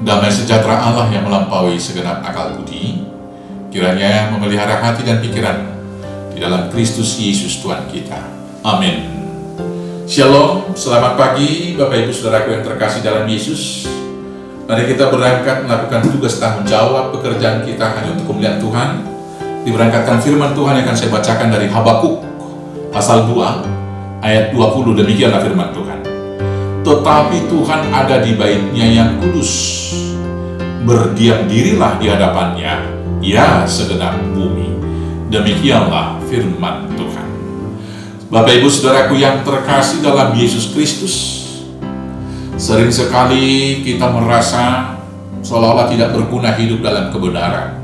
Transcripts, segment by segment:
Damai sejahtera Allah yang melampaui segenap akal budi, kiranya memelihara hati dan pikiran di dalam Kristus Yesus Tuhan kita. Amin. Shalom, selamat pagi Bapak Ibu Saudaraku yang terkasih dalam Yesus. Mari kita berangkat melakukan tugas tanggung jawab pekerjaan kita hanya untuk kemuliaan Tuhan. Diberangkatkan firman Tuhan yang akan saya bacakan dari Habakuk pasal 2 ayat 20. Demikianlah firman Tuhan. Tetapi Tuhan ada di bait-Nya yang kudus. Berdiam dirilah di hadapannya, ya segenap bumi. Demikianlah firman Tuhan. Bapak Ibu Saudaraku yang terkasih dalam Yesus Kristus, sering sekali kita merasa seolah-olah tidak berguna hidup dalam kebenaran.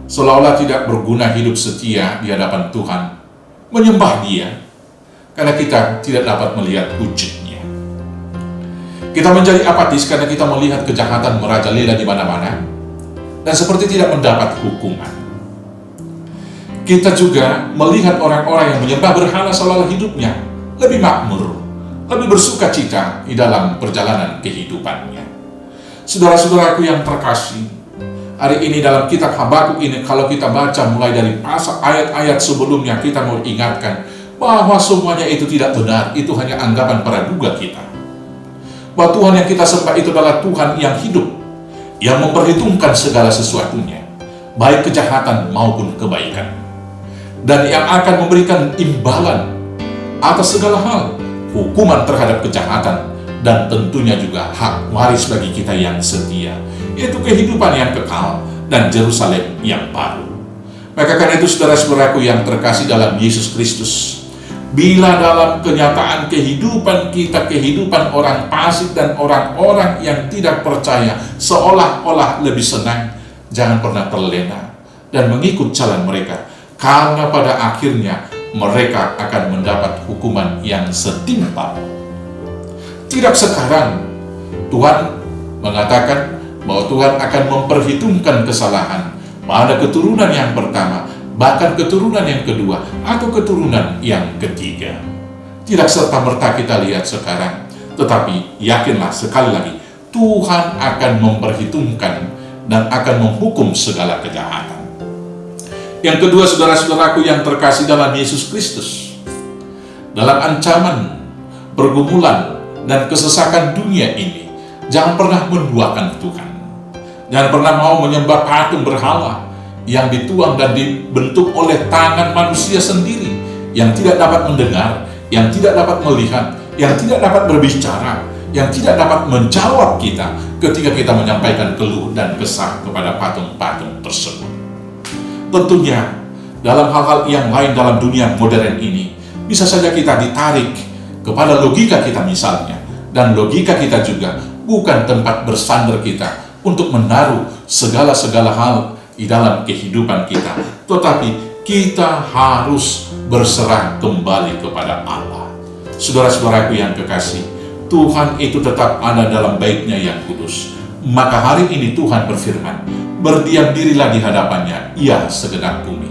Seolah-olah tidak berguna hidup setia di hadapan Tuhan, menyembah Dia, karena kita tidak dapat melihat wujudnya. Kita menjadi apatis karena kita melihat kejahatan merajalela di mana-mana, dan seperti tidak mendapat hukuman. Kita juga melihat orang-orang yang menyembah berhala seolah-olah hidupnya lebih makmur, lebih bersuka cita di dalam perjalanan kehidupannya. Saudara-saudaraku yang terkasih, hari ini dalam kitab Habakuk ini, kalau kita baca mulai dari pasal ayat-ayat sebelumnya, kita mau ingatkan bahwa semuanya itu tidak benar, itu hanya anggapan praduga kita. Bahwa Tuhan yang kita sembah itu adalah Tuhan yang hidup, yang memperhitungkan segala sesuatunya, baik kejahatan maupun kebaikan, dan yang akan memberikan imbalan atas segala hal, hukuman terhadap kejahatan, dan tentunya juga hak waris bagi kita yang setia, yaitu kehidupan yang kekal dan Yerusalem yang baru. Maka karena itu saudara-saudaraku yang terkasih dalam Yesus Kristus, bila dalam kenyataan kehidupan kita, kehidupan orang fasik dan orang-orang yang tidak percaya seolah-olah lebih senang, jangan pernah terlena dan mengikut jalan mereka, karena pada akhirnya mereka akan mendapat hukuman yang setimpal. Tidak sekarang Tuhan mengatakan bahwa Tuhan akan memperhitungkan kesalahan pada keturunan yang pertama, bahkan keturunan yang kedua, atau keturunan yang ketiga. Tidak serta-merta kita lihat sekarang, tetapi yakinlah sekali lagi, Tuhan akan memperhitungkan dan akan menghukum segala kejahatan. Yang kedua, saudara-saudaraku yang terkasih dalam Yesus Kristus, dalam ancaman, pergumulan, dan kesesakan dunia ini, jangan pernah menduakan Tuhan. Jangan pernah mau menyembah patung berhala yang dituang dan dibentuk oleh tangan manusia sendiri, yang tidak dapat mendengar, yang tidak dapat melihat, yang tidak dapat berbicara, yang tidak dapat menjawab kita ketika kita menyampaikan keluh dan kesah kepada patung-patung tersebut. Tentunya dalam hal-hal yang lain dalam dunia modern ini, bisa saja kita ditarik kepada logika kita misalnya, dan logika kita juga bukan tempat bersandar kita untuk menaruh segala-segala hal di dalam kehidupan kita, tetapi kita harus berserah kembali kepada Allah. Saudara-saudaraku yang kekasih, Tuhan itu tetap ada dalam bait-Nya yang kudus. Maka hari ini Tuhan berfirman, berdiam dirilah di hadapannya, ya segenap bumi.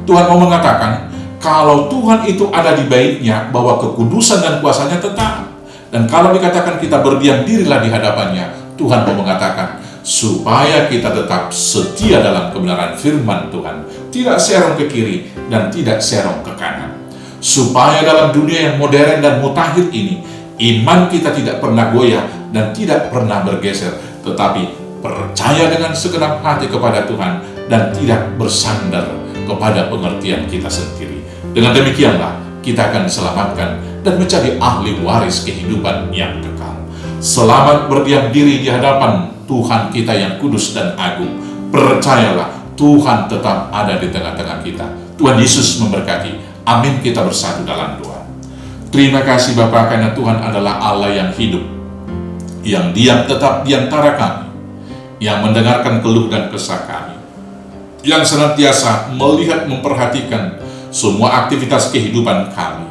Tuhan mau mengatakan, kalau Tuhan itu ada di bait-Nya, bahwa kekudusan dan kuasanya tetap. Dan kalau dikatakan kita berdiam dirilah di hadapannya, Tuhan mau mengatakan, supaya kita tetap setia dalam kebenaran firman Tuhan, tidak serong ke kiri dan tidak serong ke kanan. Supaya dalam dunia yang modern dan mutakhir ini, iman kita tidak pernah goyah dan tidak pernah bergeser, tetapi percaya dengan segenap hati kepada Tuhan dan tidak bersandar kepada pengertian kita sendiri. Dengan demikianlah kita akan diselamatkan dan menjadi ahli waris kehidupan yang kekal. Selamat berdiam diri di hadapan Tuhan kita yang kudus dan agung. Percayalah, Tuhan tetap ada di tengah-tengah kita. Tuhan Yesus memberkati. Amin. Kita bersatu dalam doa. Terima kasih Bapa, karena Tuhan adalah Allah yang hidup, yang diam tetap di antara kami, yang mendengarkan keluh dan kesah kami, yang senantiasa melihat, memperhatikan semua aktivitas kehidupan kami.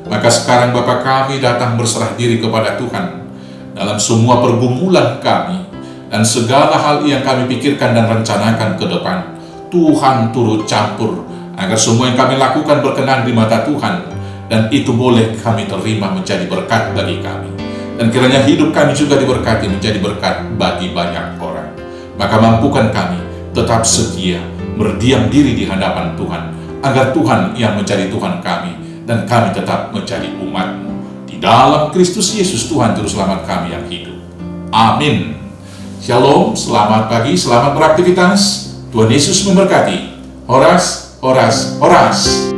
Maka sekarang Bapa, kami datang berserah diri kepada Tuhan dalam semua pergumulan kami, dan segala hal yang kami pikirkan dan rencanakan ke depan. Tuhan turut campur, agar semua yang kami lakukan berkenan di mata Tuhan, dan itu boleh kami terima menjadi berkat bagi kami. Dan kiranya hidup kami juga diberkati menjadi berkat bagi banyak orang. Maka mampukan kami tetap setia, berdiam diri di hadapan Tuhan, agar Tuhan yang menjadi Tuhan kami, dan kami tetap menjadi umat-Mu. Di dalam Kristus Yesus Tuhan Juru Selamat kami yang hidup. Amin. Shalom, selamat pagi, selamat beraktivitas. Tuhan Yesus memberkati. Horas, horas, horas.